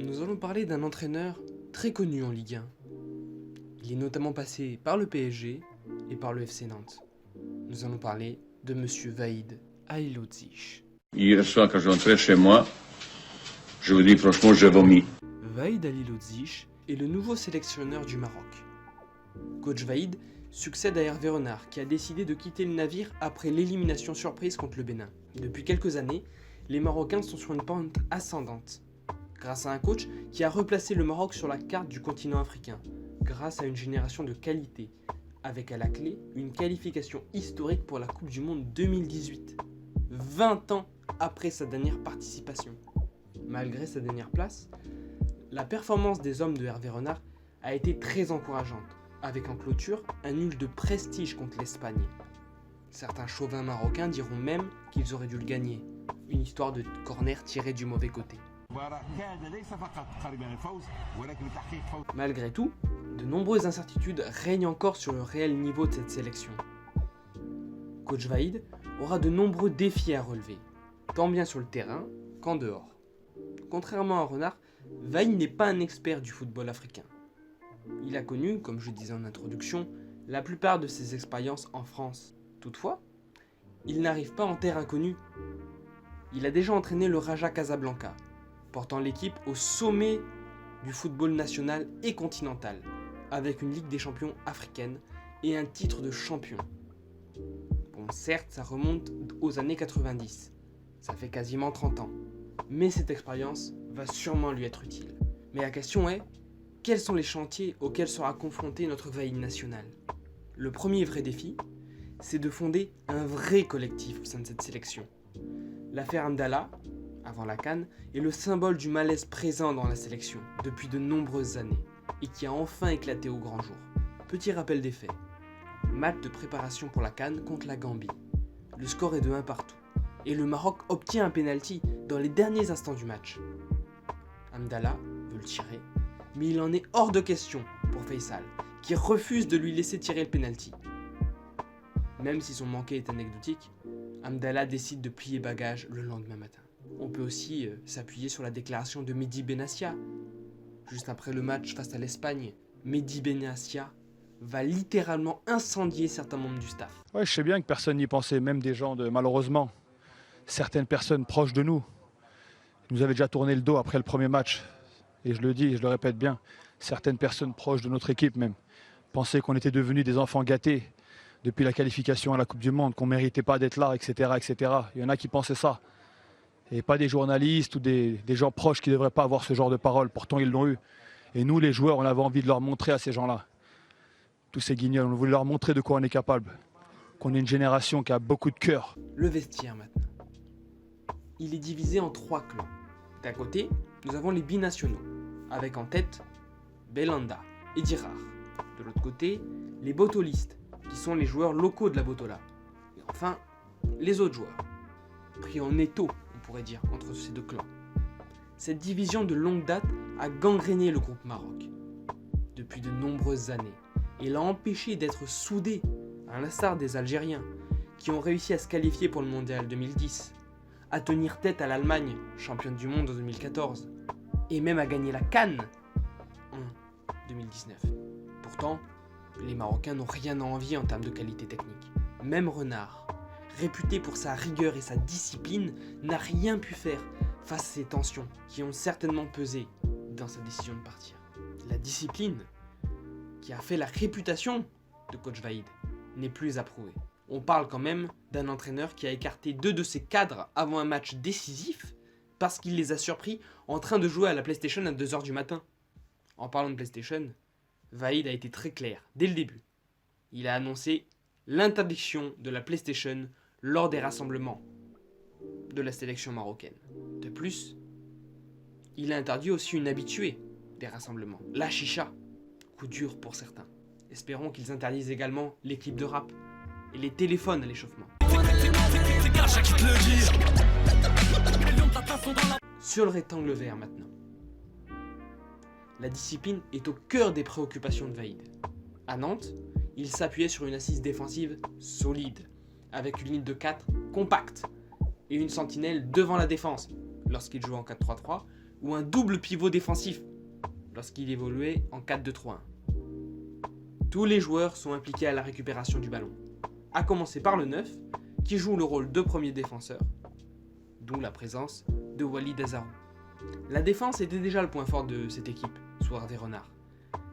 nous allons parler d'un entraîneur très connu en Ligue 1. Il est notamment passé par le PSG et par le FC Nantes. Nous allons parler de Monsieur Vahid Halilhodžić. Hier soir, quand je rentrais chez moi, je vous dis franchement, j'ai vomi. Vahid Halilhodžić est le nouveau sélectionneur du Maroc. Coach Vahid succède à Hervé Renard, qui a décidé de quitter le navire après l'élimination surprise contre le Bénin. Depuis quelques années, les Marocains sont sur une pente ascendante, grâce à un coach qui a replacé le Maroc sur la carte du continent africain, grâce à une génération de qualité, avec à la clé une qualification historique pour la Coupe du Monde 2018, 20 ans après sa dernière participation. Malgré sa dernière place, la performance des hommes de Hervé Renard a été très encourageante, avec en clôture un nul de prestige contre l'Espagne. Certains chauvins marocains diront même qu'ils auraient dû le gagner, une histoire de corner tiré du mauvais côté. Malgré tout, de nombreuses incertitudes règnent encore sur le réel niveau de cette sélection. Coach Vahid aura de nombreux défis à relever, tant bien sur le terrain qu'en dehors. Contrairement à Renard, Vahid n'est pas un expert du football africain. Il a connu, comme je disais en introduction, la plupart de ses expériences en France. Toutefois, il n'arrive pas en terre inconnue. Il a déjà entraîné le Raja Casablanca, portant l'équipe au sommet du football national et continental, avec une Ligue des champions africaine et un titre de champion. Bon, certes, ça remonte aux années 90, ça fait quasiment 30 ans, mais cette expérience va sûrement lui être utile. Mais la question est, quels sont les chantiers auxquels sera confronté notre Vahid national ? Le premier vrai défi, c'est de fonder un vrai collectif au sein de cette sélection. L'affaire Hamdallah, avant la CAN, est le symbole du malaise présent dans la sélection depuis de nombreuses années et qui a enfin éclaté au grand jour. Petit rappel des faits. Match de préparation pour la CAN contre la Gambie. Le score est de 1 partout et le Maroc obtient un pénalty dans les derniers instants du match. Hamdallah veut le tirer, mais il en est hors de question pour Faisal, qui refuse de lui laisser tirer le pénalty. Même si son manqué est anecdotique, Hamdallah décide de plier bagages le lendemain matin. On peut aussi s'appuyer sur la déclaration de Mehdi Benassia. Juste après le match face à l'Espagne, Mehdi Benassia va littéralement incendier certains membres du staff. Ouais, je sais bien que personne n'y pensait, même des gens malheureusement, certaines personnes proches de nous nous avaient déjà tourné le dos après le premier match. Et je le dis et je le répète bien, certaines personnes proches de notre équipe même pensaient qu'on était devenus des enfants gâtés depuis la qualification à la Coupe du Monde, qu'on ne méritait pas d'être là, etc., etc. Il y en a qui pensaient ça. Et pas des journalistes ou des gens proches qui ne devraient pas avoir ce genre de paroles. Pourtant, ils l'ont eu. Et nous, les joueurs, on avait envie de leur montrer à ces gens-là, tous ces guignols, on voulait leur montrer de quoi on est capable. Qu'on est une génération qui a beaucoup de cœur. Le vestiaire maintenant. Il est divisé en 3 clans. D'un côté, nous avons les binationaux, avec en tête Belhanda et Dirar. De l'autre côté, les botolistes, qui sont les joueurs locaux de la Botola. Et enfin, les autres joueurs, pris en étau, on pourrait dire, entre ces 2 clans. Cette division de longue date a gangréné le groupe Maroc depuis de nombreuses années et l'a empêché d'être soudé, à l'instar des Algériens, qui ont réussi à se qualifier pour le Mondial 2010, à tenir tête à l'Allemagne, championne du monde en 2014, et même à gagner la CAN en 2019. Pourtant, les Marocains n'ont rien à envier en termes de qualité technique. Même Renard, réputé pour sa rigueur et sa discipline, n'a rien pu faire face à ces tensions qui ont certainement pesé dans sa décision de partir. La discipline, qui a fait la réputation de coach Vahid, n'est plus approuvée. On parle quand même d'un entraîneur qui a écarté 2 de ses cadres avant un match décisif parce qu'il les a surpris en train de jouer à la PlayStation à 2h du matin. En parlant de PlayStation, Vahid a été très clair dès le début. Il a annoncé l'interdiction de la PlayStation lors des rassemblements de la sélection marocaine. De plus, il a interdit aussi une habituée des rassemblements, la chicha. Coup dur pour certains. Espérons qu'ils interdisent également les clips de rap et les téléphones à l'échauffement. Sur le rectangle vert maintenant. La discipline est au cœur des préoccupations de Vahid. À Nantes, il s'appuyait sur une assise défensive solide, avec une ligne de 4 compacte et une sentinelle devant la défense. Lorsqu'il jouait en 4-3-3, ou un double pivot défensif lorsqu'il évoluait en 4-2-3-1. Tous les joueurs sont impliqués à la récupération du ballon, à commencer par le 9 qui joue le rôle de premier défenseur, d'où la présence de Walid Azarou. La défense était déjà le point fort de cette équipe, sous Hervé Renard,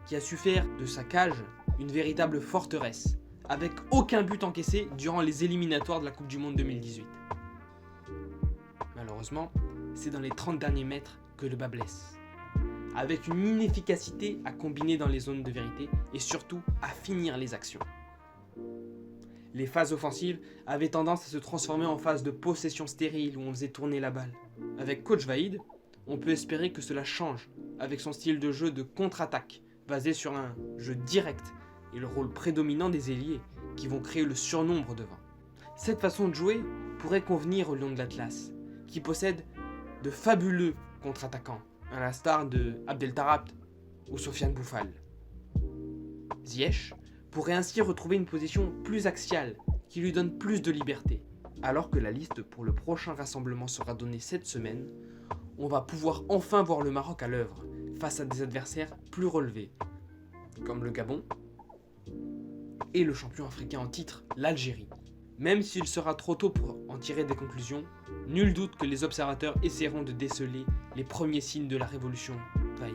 qui a su faire de sa cage une véritable forteresse, avec aucun but encaissé durant les éliminatoires de la Coupe du Monde 2018. Malheureusement, c'est dans les 30 derniers mètres que le bas blesse, avec une inefficacité à combiner dans les zones de vérité et surtout à finir les actions. Les phases offensives avaient tendance à se transformer en phases de possession stérile où on faisait tourner la balle. Avec Coach Vahid, on peut espérer que cela change avec son style de jeu de contre-attaque, basé sur un jeu direct et le rôle prédominant des ailiers qui vont créer le surnombre devant. Cette façon de jouer pourrait convenir au Lion de l'Atlas, qui possède de fabuleux contre-attaquants, à l'instar de Abdel Tarabt ou Sofiane Boufal. Ziyech pourrait ainsi retrouver une position plus axiale, qui lui donne plus de liberté. Alors que la liste pour le prochain rassemblement sera donnée cette semaine, on va pouvoir enfin voir le Maroc à l'œuvre, face à des adversaires plus relevés, comme le Gabon et le champion africain en titre, l'Algérie. Même s'il sera trop tôt pour en tirer des conclusions, nul doute que les observateurs essaieront de déceler les premiers signes de la révolution Vahid.